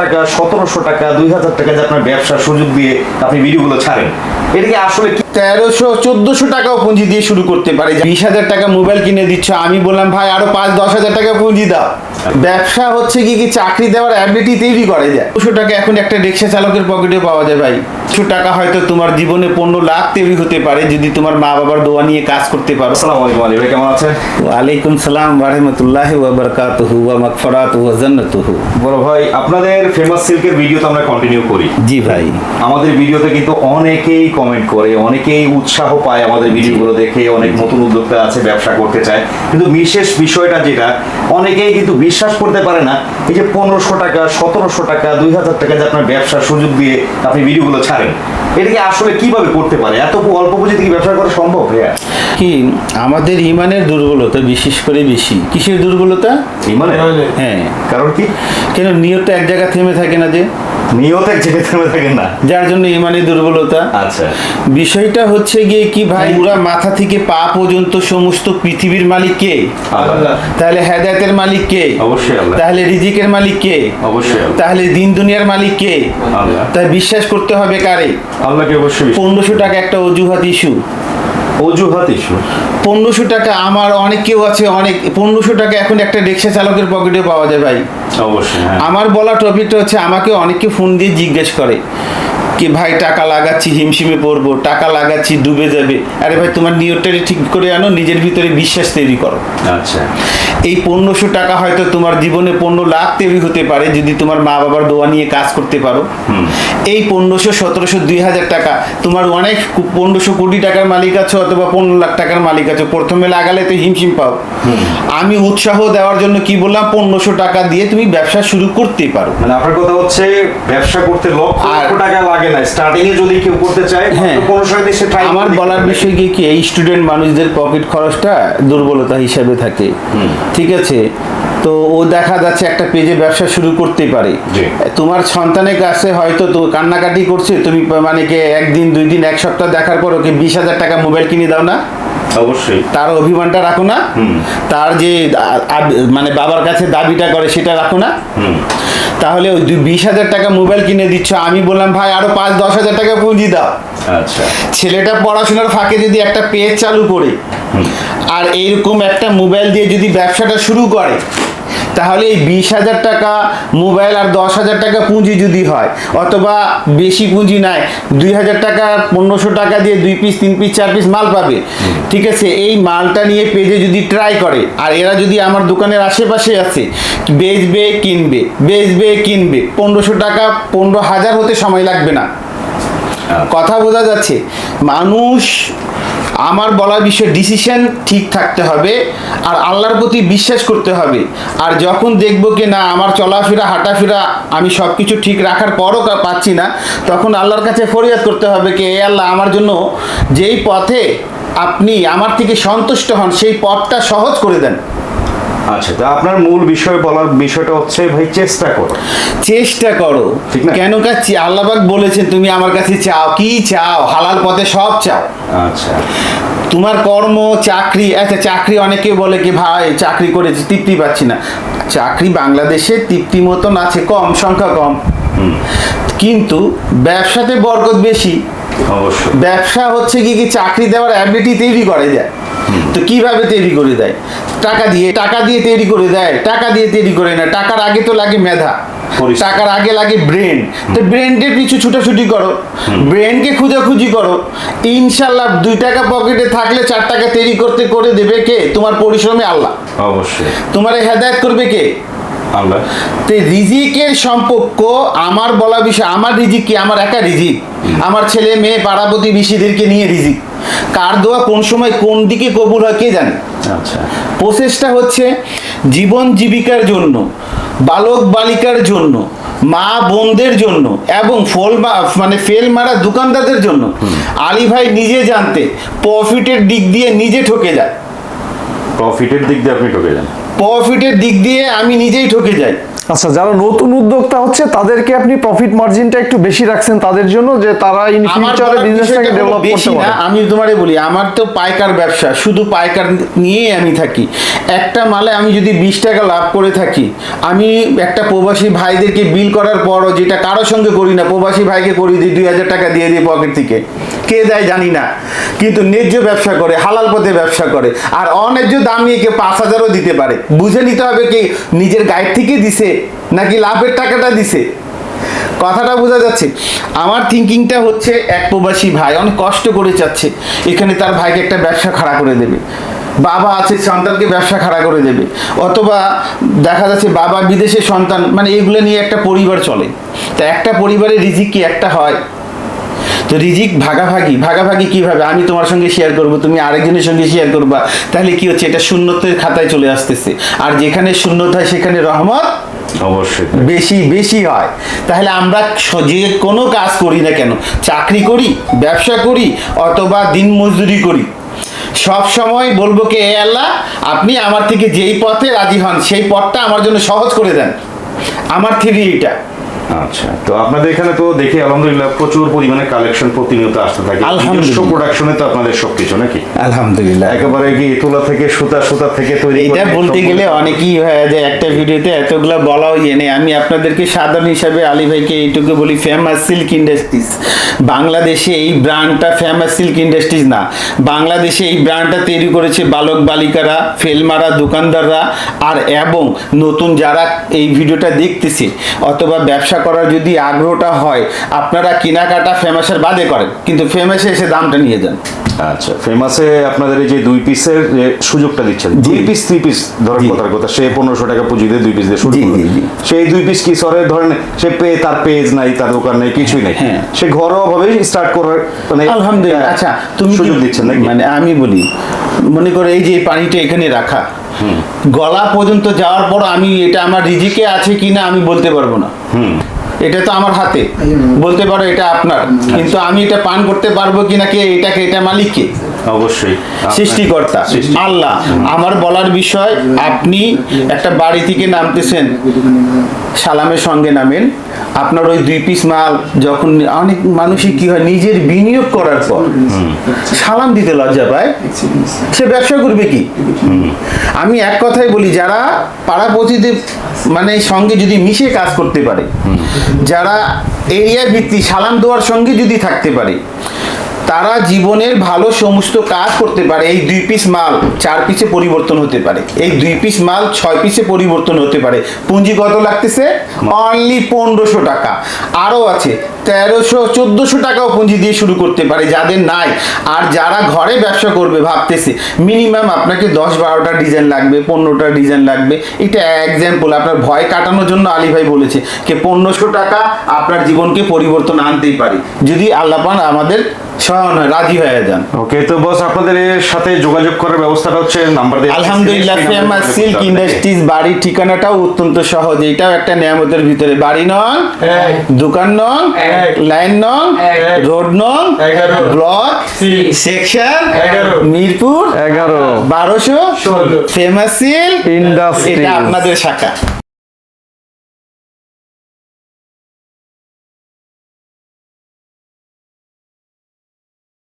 টাকা, 1700 টাকা, 2000 টাকা যে আপনার ব্যবসার সুযোগ দিয়ে আপনি ভিডিওগুলো ছাড়েন, এটা কি আসলে 1300-1400 টাকাও পুঁজি দিয়ে শুরু করতে পারে। 20,000 টাকা মোবাইল কিনে দিচ্ছ, আমি বললাম ভাই আরো 5-10,000 টাকা পুঁজি দাও। ব্যবসা হচ্ছে কি চাকরি দেওয়ার অ্যাবিলিটি তৈরি করে যায়। 200 টাকা এখন একটা রিক্সা চালকের পকেটে পাওয়া যায় ভাই। 200 টাকা হয়তো তোমার জীবনে 15 লাখ তৈরি হতে পারে যদি তোমার মা বাবার দোয়া নিয়ে কাজ করতে পারো। আসসালামু আলাইকুম আলী ভাই, কেমন আছেন? ওয়ালাইকুম সালাম ওয়া রাহমাতুল্লাহি ওয়া বারাকাতুহু ওয়া মাগফিরাতুহু ওয়া জান্নাতুহু। বড় ভাই, আপনাদের ফেমাস সিল্কের ভিডিও তো আমরা কন্টিনিউ করি। জি ভাই, আমাদের ভিডিওতে কিন্তু অনেকেই কমেন্ট করে, অনেকেই উৎসাহ পায় আমাদের ভিডিওগুলো দেখে, অনেক নতুন উদ্যোক্তা আছে ব্যবসা করতে চায়, কিন্তু বিশেষ বিষয়টা যেটা অনেকেই কিন্তু বিশ্বাস করতে পারে না, এই যে 1500 টাকা, 1700 টাকা, 2000 টাকা যে আপনার ব্যবসার সুযোগ দিয়ে আপনি ভিডিওগুলো ছাড়েন, এটাকে আসলে কিভাবে করতে পারে? এত অল্প পুঁজিতে কি ব্যবসা করা সম্ভব ভাইয়া? কি আমাদের ইমানের দুর্বলতা বিশেষ করে বেশি। কিসের দুর্বলতা? ইমানের? হ্যাঁ। কারণ কি? কেন নিয়তটা এক জায়গা থেমে থাকে না, যে নিয়ত এক জায়গায় থেমে থাকেন না, যার জন্য ইমানের দুর্বলতা। আচ্ছা, বিষয়টা হচ্ছে গিয়ে কি ভাই, পুরা মাথা থেকে পা পর্যন্ত সমস্ত পৃথিবীর মালিক কে? আল্লাহ। তাহলে হেদায়েতের মালিক কে? অবশ্যই আল্লাহ। তাহলে রিজিকের মালিক কে? অবশ্যই আল্লাহ। তাহলে দিন দুনিয়ার মালিক কে? আল্লাহ। তাই বিশ্বাস করতে হবে কারে? আল্লাহকে অবশ্যই। 1500 টাকা একটা অজুহাত ইস্যু। অজুহাত ইস্যু? 1500 টাকা আমার অনেক কেউ আছে, অনেক 1500 টাকা এখন একটা রিক্সা চালকের পকেটে পাওয়া যায় ভাই। অবশ্যই, হ্যাঁ। আমার বলা টপিকটা হচ্ছে, আমাকে অনেকে ফোন দিয়ে জিজ্ঞেস করে কি ভাই টাকা লাগাচ্ছি হিমশিমে পড়বো, টাকা লাগাচ্ছি ডুবে যাবে। আরে ভাই তোমার নিয়তটা ঠিক করে আনো, নিজের ভিতরে বিশ্বাস তৈরি করো। আচ্ছা, এই 1500 টাকা হয়তো তোমার জীবনে 15 লাখ তৈরি হতে পারে যদি তোমার মা বাবার দোয়া নিয়ে কাজ করতে পারো। এই 1500, 1700, 2000 টাকা তোমার অনেক 1500 কোটি টাকার মালিক আছো অথবা 15 লাখ টাকার মালিক আছো, প্রথমে লাগালে তো হিমশিম পাও। আমি উৎসাহ দেওয়ার জন্য কি বললাম, 1500 টাকা দিয়ে তুমি ব্যবসা শুরু করতে পারো। মানে আপনার কথা হচ্ছে ব্যবসা করতে লক্ষ লক্ষ টাকা লাগে না, স্টার্টিং এ যদি কেউ করতে চায় হ্যাঁ, 1500 দিয়ে সে ট্রাই। আমার বলার বিষয় কি এই স্টুডেন্ট মানুষদের পকেট খরচটা দুর্বলতা হিসাবে থাকে। ঠিক আছে, তো ও দেখা যাচ্ছে একটা পেজে ব্যবসা শুরু করতে পারে। তোমার সন্তানের কাছে হয়তো তো কান্নাকাটি করছে, তুমি মানে কি একদিন 2 দিন 1 সপ্তাহ দেখার পর ওকে 20,000 টাকা মোবাইল কিনে দাও না? অবশ্যই। তার অভিমানটা রাখো না? তার যে মানে বাবার কাছে দাবিটা করে সেটা রাখো না? তাহলে ওই 20,000 টাকা মোবাইল কিনে দিচ্ছ, আমি বললাম ভাই আরো 5-10,000 টাকা পুঁজি দাও। আচ্ছা, ছেলেটা পড়াশোনার ফাঁকে যদি একটা পেজ চালু করে আর এইরকম একটা মোবাইল দিয়ে যদি ব্যবসাটা শুরু করে, তাহলে এই 20,000 টাকা মোবাইল আর 10,000 টাকা পুঁজি যদি হয়, অথবা বেশি পুঁজি নাই, 2,000 টাকা 1500 টাকা দিয়ে 2 পিস 3 পিস 4 পিস মাল পাবে। ঠিক আছে, এই মালটা নিয়ে পেজে যদি ট্রাই করে, আর এরা যদি আমার দোকানের আশেপাশে আছে, বেচবে কিনবে, বেচবে কিনবে, 1500 টাকা 15,000 হতে সময় লাগবে না। কথা বোঝা যাচ্ছে? মানুষ, আমার বলা বিষয় ডিসিশন ঠিক থাকতে হবে আর আল্লাহর প্রতি বিশ্বাস করতে হবে। আর যখন দেখবো কি না আমার চলাফেরা হাঁটাফেরা আমি সব কিছু ঠিক রাখার পরও পাচ্ছি না, তখন আল্লাহর কাছে ফরিয়াদ করতে হবে কি এ আল্লাহ, আমার জন্য যেই পথে আপনি আমার থেকে সন্তুষ্ট হন সেই পথটা সহজ করে দেন। আচ্ছা, তো আপনার মূল বিষয় বলার বিষয়টা হচ্ছে ভাই চেষ্টা করো। চেষ্টা করো, ঠিক না? কেন কাছে আল্লাহ পাক বলেছেন তুমি আমার কাছে চাও, কি চাও? হালাল পথে সব চাও। আচ্ছা, তোমার কর্ম, চাকরি, আচ্ছা চাকরি অনেকে বলে কি ভাই চাকরি করেছি তৃপ্তি পাচ্ছি না। চাকরি বাংলাদেশে তৃপ্তি মতন আছে, কম সংখ্যা কম, কিন্তু ব্যবসাতে বরকত বেশি। অবশ্যই। ব্যবসা হচ্ছে কি চাকরি দেওয়ার অ্যাবিলিটি তৈরি করে যায়। তো কিভাবে তৈরি করে দেয়? টাকা দিয়ে তৈরি করে দেয়, টাকা দিয়ে তৈরি করে না। টাকার আগে তো লাগে মেধা, টাকার আগে লাগে ব্রেন। তো ব্রেনকে পিছু ছুটাছুটি করো, ব্রেনকে খুঁজাখুঁজি করো, ইনশাল্লাহ 2 টাকা পকেটে থাকলে 4 টাকা তৈরি করতে করে দেবে কে? তোমার পরিশ্রমে আল্লাহ। অবশ্যই। তোমার হেদায়েত করবে কে? আল্লাহ। তো রিজিকের সম্পর্ক, আমার বলা বিষয়, আমার রিজিক কি? আমার একা রিজিক? আমার ছেলে মেয়ে পাড়া প্রতিবেশীদেরকে নিয়ে রিজিক। কার দোয়া কোন সময় কোন দিকে কবুল হয় কে জানে? আচ্ছা, প্রসেসটা হচ্ছে জীবন জীবিকার জন্য, বালক বালিকার জন্য, মা বোনদের জন্য এবং ফেল মারা দোকানদারদের জন্য। আলী ভাই নিজে জানতে প্রফিটের দিক দিয়ে নিজে ঠকে যায়। প্রফিটের দিক দিয়ে আপনি ঠকে যান? প্রফিটের দিক দিয়ে আমি নিজেই ঠকে যাই। আচ্ছা, যারা নতুন উদ্যোক্তা হচ্ছে তাদেরকে আপনি প্রফিট মার্জিনটা একটু বেশি রাখছেন তাদের জন্য, যে তারা ইন ফিউচারে বিজনেসটাকে ডেভেলপ করতে পারে। আমি তোমারে বলি, আমার তো পাইকার ব্যবসা, শুধু পাইকার নিয়েই আমি থাকি। একটা মালে আমি যদি 20 টাকা লাভ করে থাকি, আমি একটা প্রবাসী ভাইদেরকে বিল করার পরও, যেটা কারোর সঙ্গে করি না, প্রবাসী ভাইকে করি দিই 2000 টাকা দিয়ে দিই পকেট থেকে, কে দেয় জানি না, কিন্তু ন্যায্য ব্যবসা করে, হালাল পথে ব্যবসা করে। আর অন্যায্য দাম নিয়ে কেউ 5000ও দিতে পারে। বুঝে নিতে হবে কি নিজের গাইড থেকে দিছে নাকি লাভের টাকাটা দিছে। কথাটা বোঝা যাচ্ছে? আমার থিঙ্কিংটা হচ্ছে, এক প্রবাসী ভাই অনেক কষ্ট করে যাচ্ছে, এখানে তার ভাইকে একটা ব্যবসা খাড়া করে দেবে, বাবা আছে সন্তানকে ব্যবসা খাড়া করে দেবে, অথবা দেখা যাচ্ছে বাবা বিদেশে সন্তান, মানে এগুলো নিয়ে একটা পরিবার চলে। তা একটা পরিবারের রিজিক কি একটা হয়? তো রিজিক ভাগাভাগি কিভাবে? আমি তোমার সঙ্গে শেয়ার করব, তুমি আরেকজনের সঙ্গে শেয়ার করবা, তাহলে কি হচ্ছে, এটা শূন্যতের খাতায় চলে আসতেছে। আর যেখানে শূন্যত হয় সেখানে রহমত অবশ্যই বেশি হয়। তাহলে আমরা যে কোনো কাজ করি না কেন, চাকরি করি, ব্যবসা করি, অথবা দিন মজদুরি করি, সব সময় বলবো কি, এ আল্লাহ, আপনি আমার থেকে যেই পথে রাজি হন সেই পথটা আমার জন্য সহজ করে দেন। আমার থিওরি এটা। আচ্ছা, তো আপনাদের এখানে তো দেখি আলহামদুলিল্লাহ প্রচুর পরিমাণে কালেকশন প্রতিনিয়ত আসতে থাকে। আলহামদুলিল্লাহ। প্রোডাকশনে তো আপনাদের সবকিছু নাকি? আলহামদুলিল্লাহ। একেবারে কি তুলা থেকে সুতা থেকে তৈরি এটা করে বলতে গেলে অনেকই হয়ে যায়, একটা ভিডিওতে এতগুলো বলাও নেই। আমি আপনাদেরকে সাধারণ হিসাবে আলী ভাইকে এইটুকু বলি, ফেমাস সিল্ক ইন্ডাস্ট্রিজ বাংলাদেশে, এই ব্র্যান্ডটা ফেমাস সিল্ক ইন্ডাস্ট্রিজ না, বাংলাদেশে এই ব্র্যান্ডটা তৈরি করেছে বালক বালিকারা, ফেলমারা দোকানদাররা। আর এবং নতুন যারা এই ভিডিওটা দেখতেছে অথবা ব্যবসা করার যদি আগ্রহটা হয়, আপনারা কেনাকাটা ফেমাসের বাদে করেন, কিন্তু ফেমাসে এসে দামটা নিয়ে যান। আচ্ছা, ফেমাসে আপনাদের এই যে 2 পিসের যে সুযোগটা দিচ্ছেন, 2 পিস 3 পিস ধরেন কথার কথা, সে 1500 টাকা পুঁজি দিয়ে 2 পিস দিয়ে শুরু করলো। সেই 2 পিস কি সরে ধরেন, সে তার পেজ নাই, তার দোকান নাই, কিছুই নাই, সে ঘরোয়া ভাবে স্টার্ট করার মানে আলহামদুলিল্লাহ। আচ্ছা, তুমি সুযোগ দিচ্ছেন নাকি? মানে আমি বলি, মনে করো এই যে পানিটা এখানে রাখা, গলা পর্যন্ত যাওয়ার পর আমি এটা আমার রিজিকে আছে কিনা আমি বলতে পারবো না। এটা তো আমার হাতে, বলতে পারো এটা আপনার, কিন্তু আমি এটা পান করতে পারবো কিনা, কে এটাকে, এটা মালিককে? অবশ্যই সৃষ্টিকর্তা আল্লাহ। আমার বলার বিষয়, আপনি একটা বাড়ি থেকে নামতেছেন, সালামের সঙ্গে নামেন। আপনার ওই 2 পিস মাল যখন, অনেক মানুষই কি হয়, নিজের বিনিয়োগ করার পর সালাম দিতে লজ্জা পায়, সে ব্যবসা করবে কি? আমি এক কথাই বলি, যারা পাড়া প্রতিদের মানে সঙ্গে যদি মিশে কাজ করতে পারে, যারা এরিয়া ভিত্তিক সালাম দেওয়ার সঙ্গে যদি থাকতে পারে, তারা জীবনের ভালো সমস্ত কাজ করতে পারে। এই 2 পিস মাল 4 পিসে পরিবর্তন হতে পারে, এই 2 পিস মাল 6 পিসে পরিবর্তন হতে পারে। পুঁজি কত লাগতেছে? অনলি 1500 টাকা। আরও আছে 1300-1400 টাকাও পুঁজি দিয়ে শুরু করতে পারে যাদের নাই। আর যারা ঘরে ব্যবসা করবে ভাবতেছে, মিনিমাম আপনাকে 10-12টা ডিজাইন লাগবে, 15টা ডিজাইন লাগবে। এটা এক্সাম্পল, আপনার ভয় কাটানোর জন্য আলী ভাই বলেছে যে 1500 টাকা আপনার জীবনকে পরিবর্তন আনতেই পারে, যদি আল্লাহ পাক আমাদের সহায় হয়, রাজি হয়ে যান। ওকে, তো বস আপনাদের এর সাথে যোগাযোগ করার ব্যবস্থাটা হচ্ছে নাম্বার দিয়ে আলহামদুলিল্লাহ, ফেমাস সিল্ক ইন্ডাস্ট্রিজ, বাড়ির ঠিকানাটাও অত্যন্ত সহজ। এটাও একটা নিয়ামতের ভিতরে। বাড়ি নং, দোকান নং, লাইন নং, রোড নং, block, section Mirpur 11 1216, famous silk industry, এটা আপনাদের শাখা।